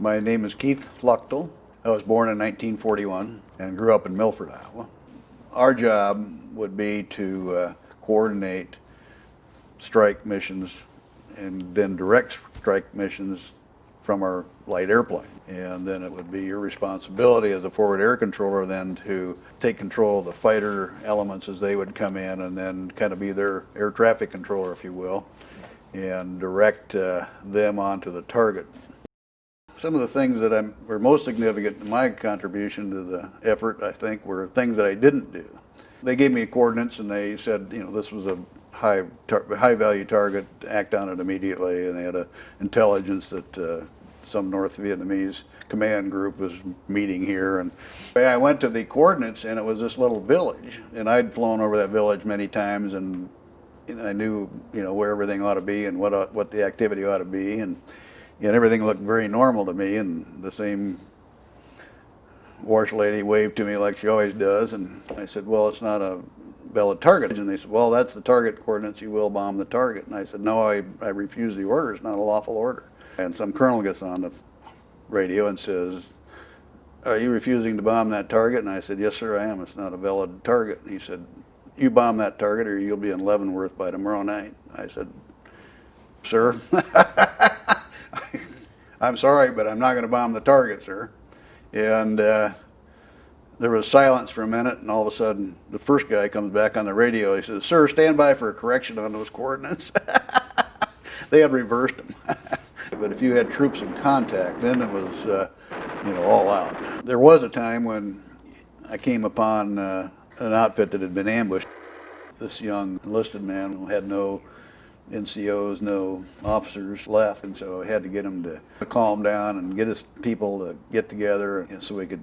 My name is Keith Luchtel. I was born in 1941 and grew up in Milford, Iowa. Our job would be to coordinate strike missions and then direct strike missions from our light airplane. And then it would be your responsibility as a forward air controller then to take control of the fighter elements as they would come in, and then kind of be their air traffic controller, if you will, and direct them onto the target. Some of the things that were most significant in my contribution to the effort, I think, were things that I didn't do. They gave me coordinates and they said, this was a high value target, act on it immediately, and they had intelligence that some North Vietnamese command group was meeting here. And I went to the coordinates and it was this little village, and I'd flown over that village many times, and I knew where everything ought to be and what the activity ought to be, and everything looked very normal to me. And the same wash lady waved to me like she always does, and I said, well, it's not a valid target. And they said, well, that's the target coordinates, you will bomb the target. And I said, no, I refuse the order, it's not a lawful order. And some colonel gets on the radio and says, are you refusing to bomb that target? And I said, yes, sir, I am, it's not a valid target. And he said, you bomb that target or you'll be in Leavenworth by tomorrow night. I said, sir, I'm sorry, but I'm not going to bomb the target, sir. And there was silence for a minute, and all of a sudden the first guy comes back on the radio. He says, sir, stand by for a correction on those coordinates. They had reversed them. But if you had troops in contact, then it was all out. There was a time when I came upon an outfit that had been ambushed. This young enlisted man who had no NCOs, no officers left, and so I had to get him to calm down and get his people to get together so we could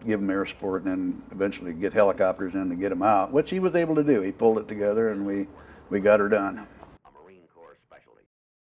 give him air support and then eventually get helicopters in to get him out, which he was able to do. He pulled it together and we got her done.